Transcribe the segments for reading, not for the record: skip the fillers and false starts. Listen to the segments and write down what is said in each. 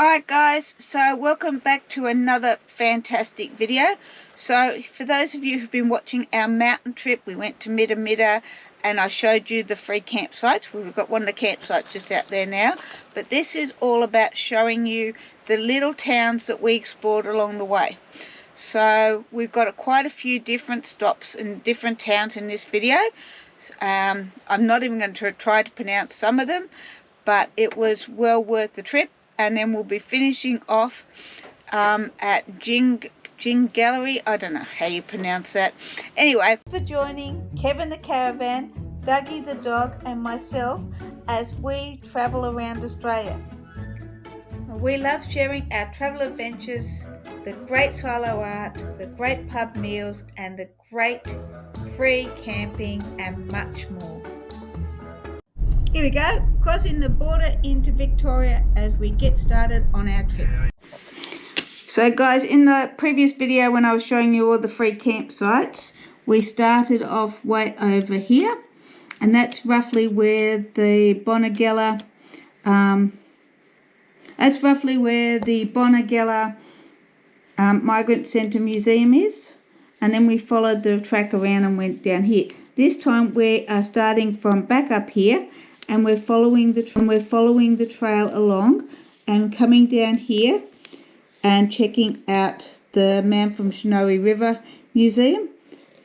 Alright guys, so welcome back to another fantastic video. So for those of you who've been watching our mountain trip, we went to Midda and I showed you the free campsites. We've got one of the campsites just out there now, but this is all about showing you the little towns that we explored along the way. So we've got quite a few different stops in different towns in this video. I'm not even going to try to pronounce some of them, but it was well worth the trip. And then we'll be finishing off at Jing Gallery. I don't know how you pronounce that. Anyway, for joining Kevin the caravan, Dougie the dog, and myself as we travel around Australia. We love sharing our travel adventures, the great silo art, the great pub meals, and the great free camping, and much more. Here we go, crossing the border into Victoria as we get started on our trip. So guys, in the previous video when I was showing you all the free campsites, we started off way over here, and that's roughly where the Bonegella, Migrant Centre Museum is, and then we followed the track around and went down here. This time we are starting from back up here, and we're following the trail along and coming down here and checking out the Man from Snowy River Museum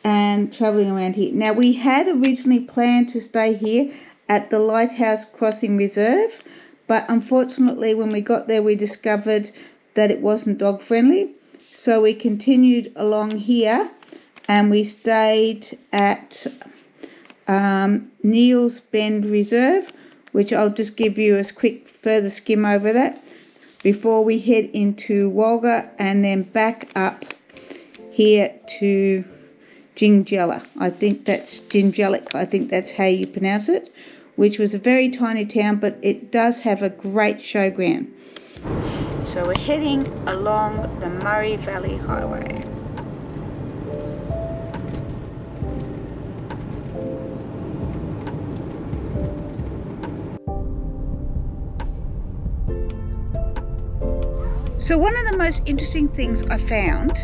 and travelling around here. Now we had originally planned to stay here at the Lighthouse Crossing Reserve, but unfortunately when we got there we discovered that it wasn't dog friendly, so we continued along here and we stayed at Neil's Bend Reserve, which I'll just give you a quick further skim over that before we head into Walwa and then back up here to Jingella. I think that's Jingellic, I think that's how you pronounce it, which was a very tiny town, but it does have a great showground. So we're heading along the Murray Valley Highway. So one of the most interesting things I found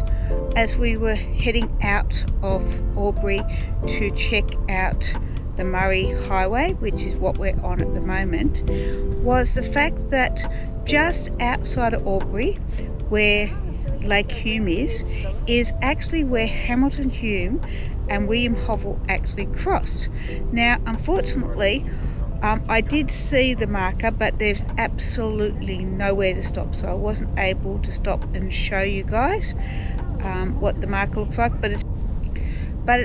as we were heading out of Albury to check out the Murray Highway, which is what we're on at the moment, was the fact that just outside of Albury, where Lake Hume is actually where Hamilton Hume and William Hovell actually crossed. Now, unfortunately, I did see the marker, but there's absolutely nowhere to stop, so I wasn't able to stop and show you guys what the marker looks like, but it's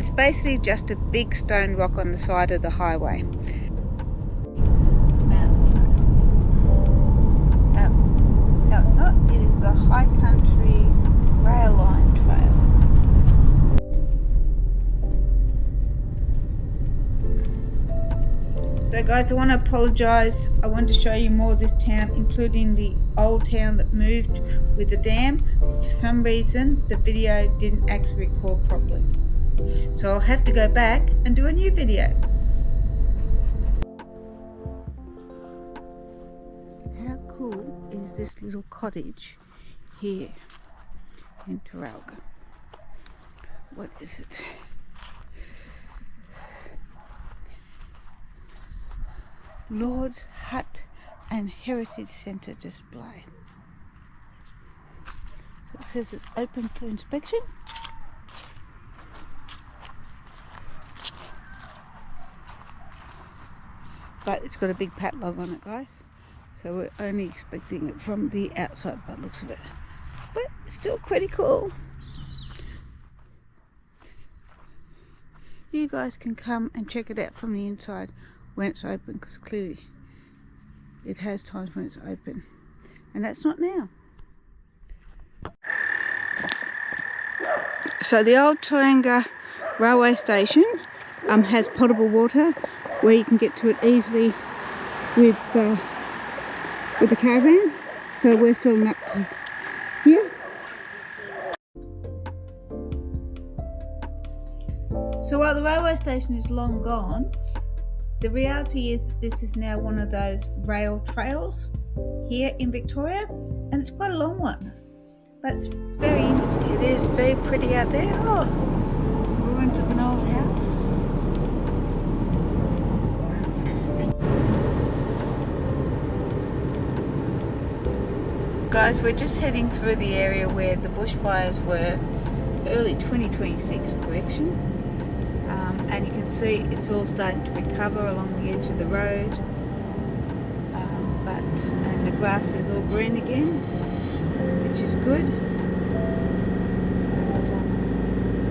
basically just a big stone rock on the side of the highway. No, it's not. It is the High Country Rail Line Trail. So guys, I want to apologise. I wanted to show you more of this town, including the old town that moved with the dam. For some reason, the video didn't actually record properly. So I'll have to go back and do a new video. How cool is this little cottage here in Taralga? What is it? Lord's Hut and Heritage Centre display. So it says it's open for inspection. But it's got a big padlock on it, guys. So we're only expecting it from the outside by the looks of it. But it's still pretty cool. You guys can come and check it out from the inside when it's open, because clearly it has times when it's open, and that's not now. So the old Taranga railway station has potable water where you can get to it easily with the caravan, so we're filling up to here. So while the railway station is long gone, the reality is this is now one of those rail trails here in Victoria, and it's quite a long one, but it's very interesting. It is very pretty out there. Oh, ruins of an old house. Guys, we're just heading through the area where the bushfires were, early 2026 correction, and you can see it's all starting to recover along the edge of the road, and the grass is all green again, which is good. But,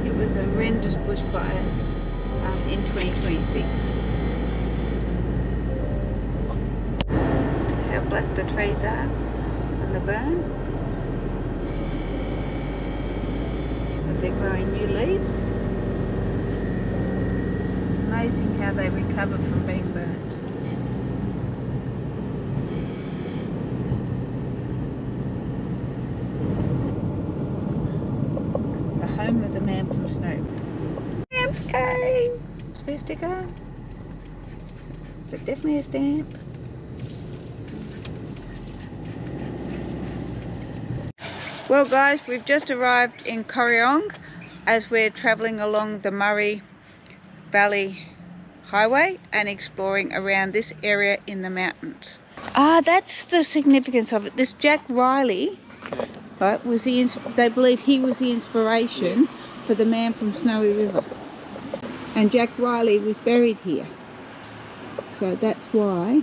it was horrendous bushfires in 2026. How black the trees are on the burn, but they're growing new leaves. It's amazing how they recover from being burnt. The home of the man from Snow. Okay, spare sticker, but definitely a stamp. Well guys, we've just arrived in Corryong as we're travelling along the Murray Valley Highway and exploring around this area in the mountains. That's the significance of it. This Jack Riley, right, was they believe he was the inspiration for the man from Snowy River. And Jack Riley was buried here. So that's why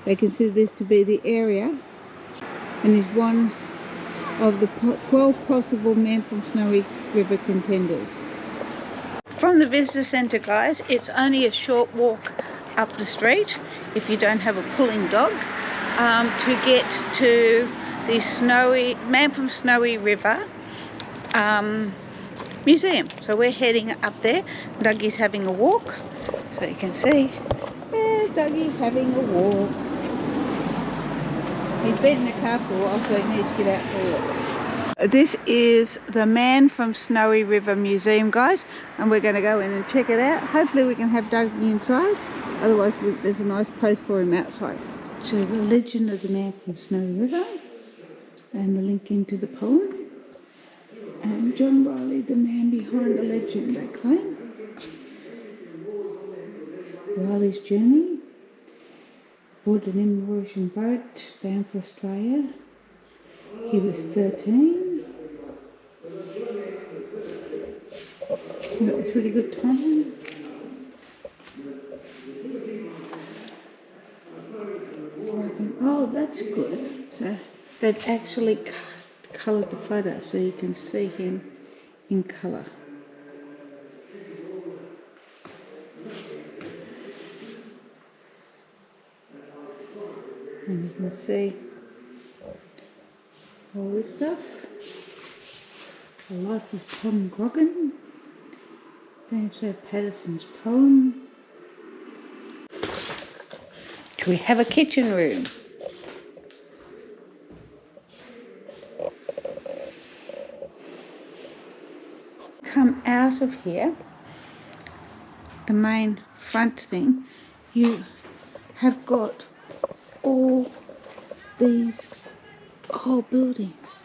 they consider this to be the area, and is one of the 12 possible men from Snowy River contenders. From the visitor centre, guys, it's only a short walk up the street, if you don't have a pulling dog, to get to the Man from Snowy River museum. So we're heading up there. Dougie's having a walk, so you can see there's Dougie having a walk. He's been in the car for a while, so he needs to get out for a walk. This is the Man from Snowy River Museum, guys, and we're going to go in and check it out. Hopefully we can have Dougie inside, otherwise there's a nice place for him outside. So the legend of the Man from Snowy River, and the link into the poem, and John Riley, the man behind the legend, they claim. Riley's journey, aboard an immersion boat bound for Australia. He was 13. He got this really good time. Oh, that's good. So they've actually coloured the photo so you can see him in colour. And you can see all this stuff. The life of Tom Grogan. Francis Patterson's poem. We have a kitchen room. Come out of here, the main front thing, you have got all these old buildings.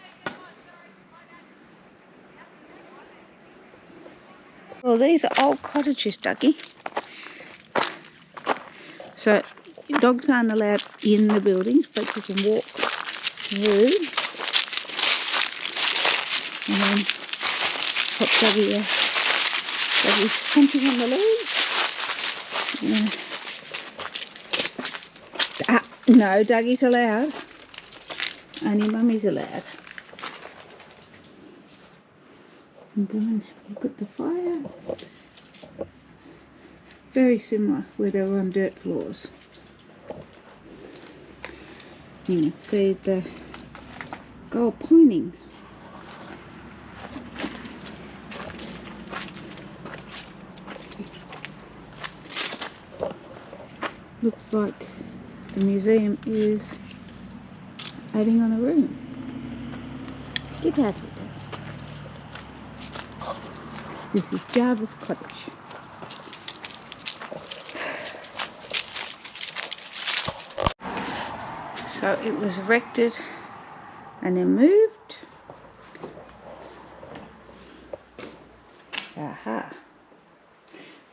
Well, these are old cottages, Dougie. So dogs aren't allowed in the buildings, but you can walk through. And then pop Dougie there. Dougie's pumping on the leaves. No, Dougie's allowed. Only Mummy's allowed. And go and look at the fire. Very similar where they were on dirt floors. You can see the gold pointing. Looks like the museum is adding on a room. Get out of it. This is Jarvis Cottage. So it was erected and then moved. Aha.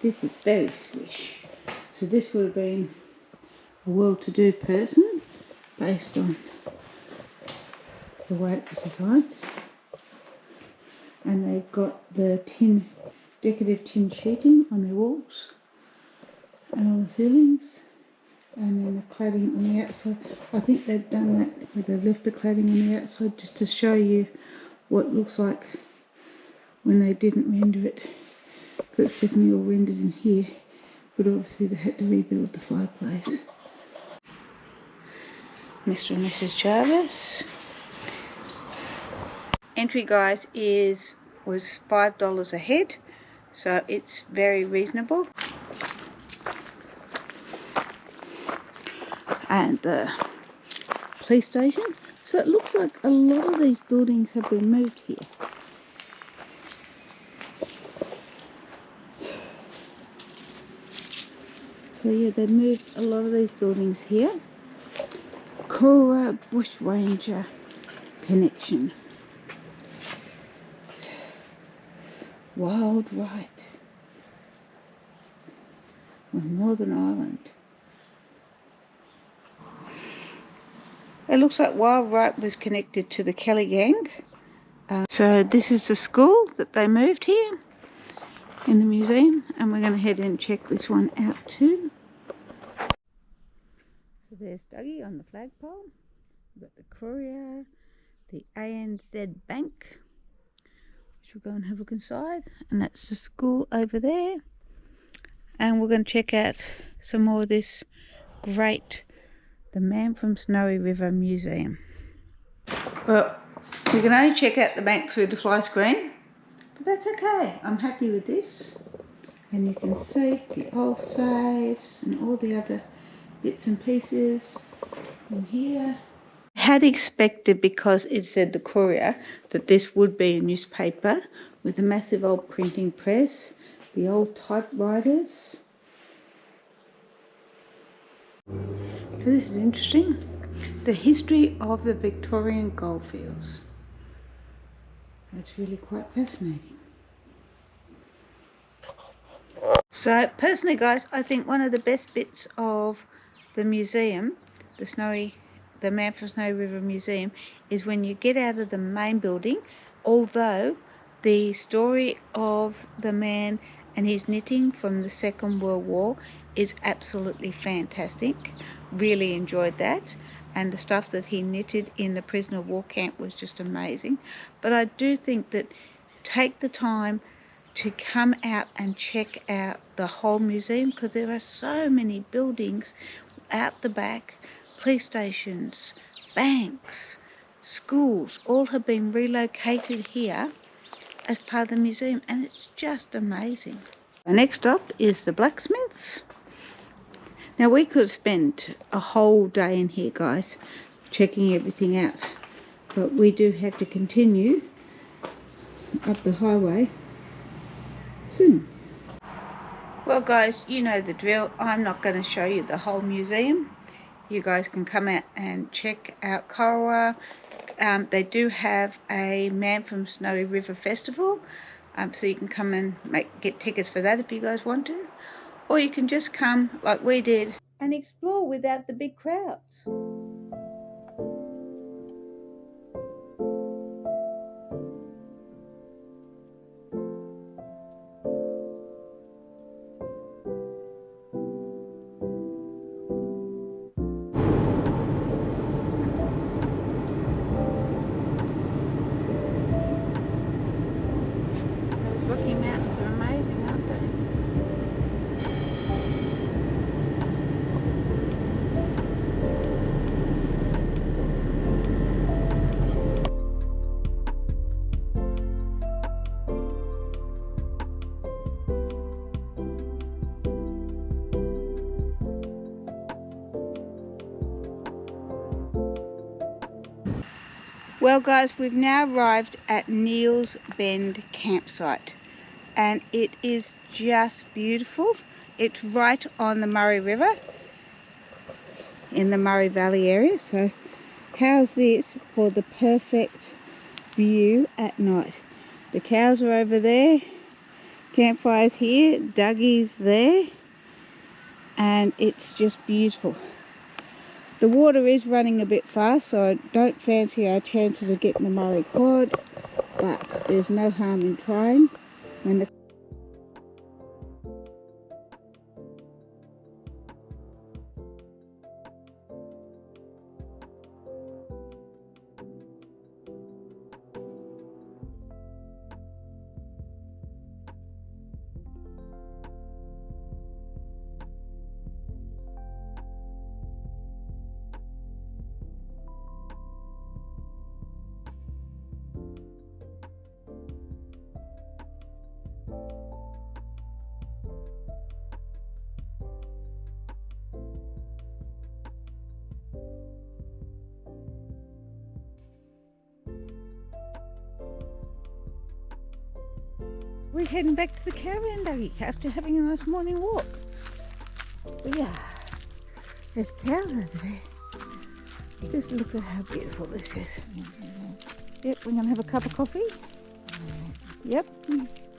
This is very swish. So this would have been a well-to-do person based on the way it was designed. And they've got the decorative tin sheeting on their walls and on the ceilings, and then the cladding on the outside. I think they've done that where they've left the cladding on the outside just to show you what it looks like when they didn't render it, because it's definitely all rendered in here, but obviously they had to rebuild the fireplace. Mr. and Mrs. Jarvis. Entry, guys, was $5 a head, so it's very reasonable. And the police station. So it looks like a lot of these buildings have been moved here. So yeah, they moved a lot of these buildings here. Cora Bushranger Connection. Wild Ride on Northern Ireland. It looks like Wild Ride was connected to the Kelly gang. So this is the school that they moved here in the museum, and we're going to head and check this one out too. So there's Dougie on the flagpole. We've got the Courier, the ANZ Bank, which we'll go and have a look inside, and that's the school over there. And we're going to check out some more of this great, the Man from Snowy River Museum. Well, we can only check out the bank through the fly screen, but that's okay. I'm happy with this. And you can see the old safes and all the other bits and pieces in here. I had expected, because it said the Courier, that this would be a newspaper with a massive old printing press, the old typewriters. So this is interesting. The history of the Victorian goldfields. That's really quite fascinating. So personally, guys, I think one of the best bits of the museum, the Man from Snowy River Museum, is when you get out of the main building. Although the story of the man and his knitting from the Second World War is absolutely fantastic. Really enjoyed that. And the stuff that he knitted in the prisoner of war camp was just amazing. But I do think that take the time to come out and check out the whole museum, because there are so many buildings out the back. Police stations, banks, schools, all have been relocated here as part of the museum, and it's just amazing. Next up is the blacksmiths. Now we could spend a whole day in here, guys, checking everything out, but we do have to continue up the highway soon. Well, guys, you know the drill. I'm not going to show you the whole museum. You guys can come out and check out Walwa. They do have a Man from Snowy River Festival, so you can come and get tickets for that if you guys want to. Or you can just come like we did and explore without the big crowds. Those Rocky Mountains are amazing, aren't they? Well, guys, we've now arrived at Neil's Bend campsite, and it is just beautiful. It's right on the Murray River. in the Murray Valley area. So how's this for the perfect view at night? The cows are over there, campfires here, Dougie's there, and it's just beautiful. The water is running a bit fast, so I don't fancy our chances of getting the Murray quad, but there's no harm in trying. When the we're heading back to the caravan, Dougie, after having a nice morning walk. Yeah, there's cows over there. Just look at how beautiful this is. Yep, we're going to have a cup of coffee. Yep,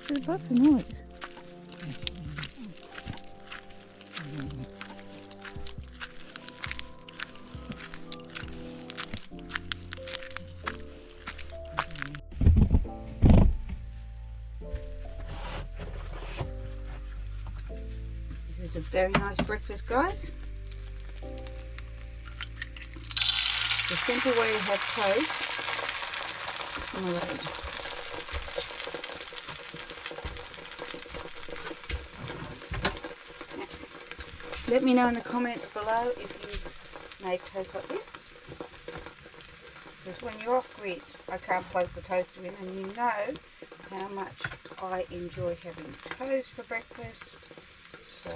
there's lots of noise. This is a very nice breakfast, guys. The simple way to have toast on the road. Let me know in the comments below if you've made toast like this. Because when you're off grid, I can't plug the toaster in, and you know how much I enjoy having toast for breakfast. So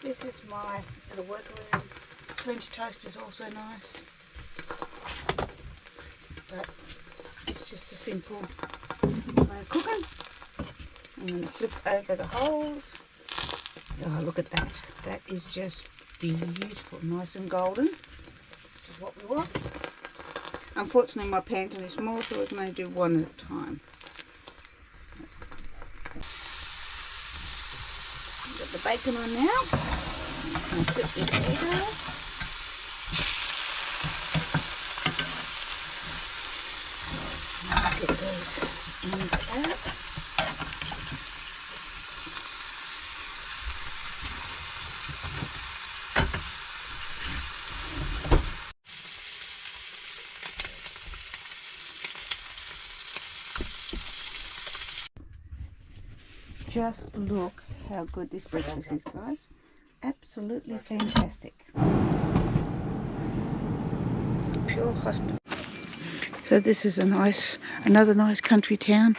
this is my little workaround. French toast is also nice, but it's just a simple way of cooking. I'm going to flip over the holes. Oh, look at that. That is just beautiful, nice and golden. This is what we want. Unfortunately, my pan is small, so we're going to do one at a time. Got the bacon on now. I'll flip this over. Get those ends out. Just look how good this breakfast is, guys. Absolutely fantastic. Pure hospital. So this is another nice country town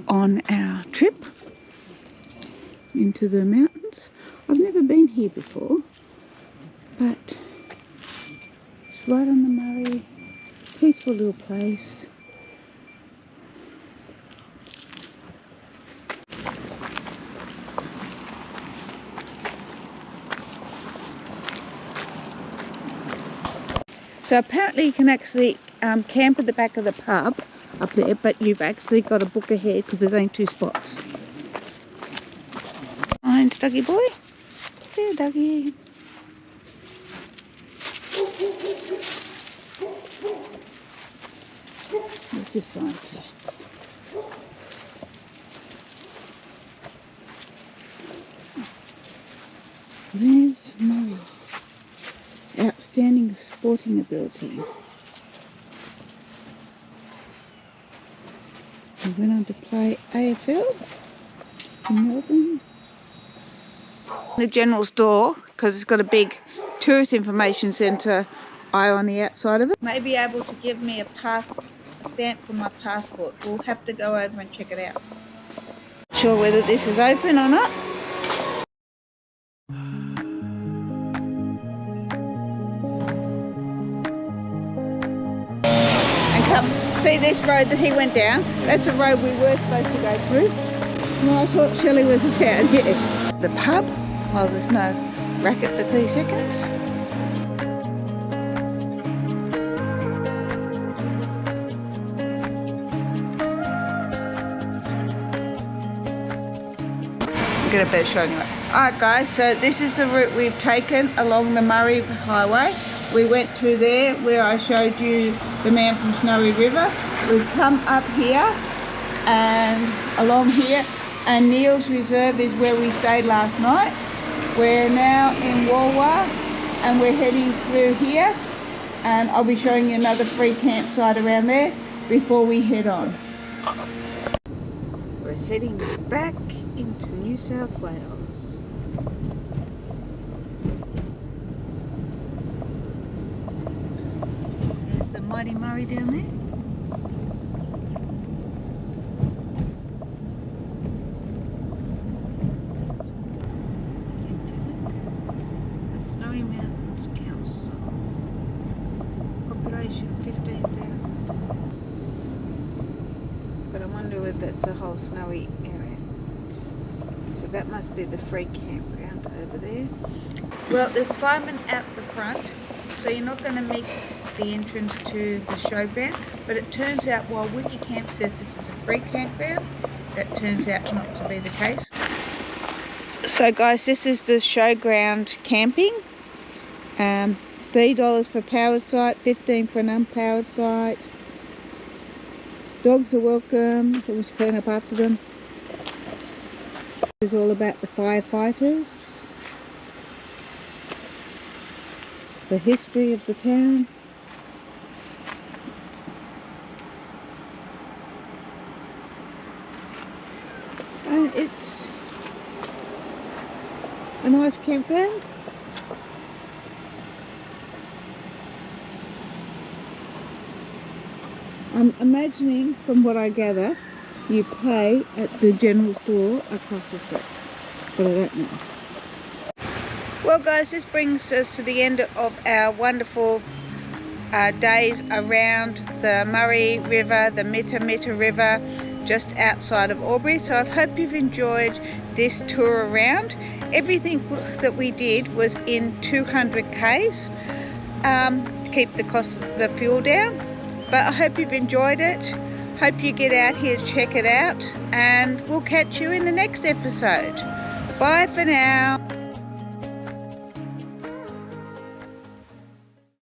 on our trip into the mountains. I've never been here before, but it's right on the Murray. Peaceful little place. So apparently you can actually camp at the back of the pub up there, but you've actually got to book ahead because there's only 2 spots. Mine's Dougie boy. There, Dougie. What's this sign say? There's Murray. Outstanding sporting ability. He went on to play AFL in Melbourne. The general store, because it's got a big tourist information centre eye on the outside of it. May be able to give me a stamp for my passport. We'll have to go over and check it out. Not sure whether this is open or not. See this road that he went down? That's the road we were supposed to go through. No, I thought Shelley was down here. The pub, well, there's no racket for 30 seconds. get a better shot anyway. Alright guys, so this is the route we've taken along the Murray Highway. We went through there where I showed you the man from Snowy River. We've come up here and along here, and Neil's Reserve is where we stayed last night. We're now in Walwa and we're heading through here, and I'll be showing you another free campsite around there before we head on. We're heading back into New South Wales. There's the mighty Murray down there. The Snowy Mountains Council. Population 15,000. But I wonder whether that's the whole snowy area. So that must be the free campground over there. Well, there's a fireman out the front, so you're not going to meet the entrance to the showground. But it turns out, while Wikicamp says this is a free campground, that turns out not to be the case. So guys, this is the showground camping. $3 for a powered site, $15 for an unpowered site. Dogs are welcome, so we should clean up after them. This is all about the firefighters, the history of the town. And it's a nice campground. I'm imagining, from what I gather, you pay at the general store across the street, but I don't know. Well guys, this brings us to the end of our wonderful days around the Murray River, the Mitta River, just outside of Albury. So I hope you've enjoyed this tour around. Everything that we did was in 200 k's to keep the cost of the fuel down. But I hope you've enjoyed it. Hope you get out here to check it out, and we'll catch you in the next episode. Bye for now.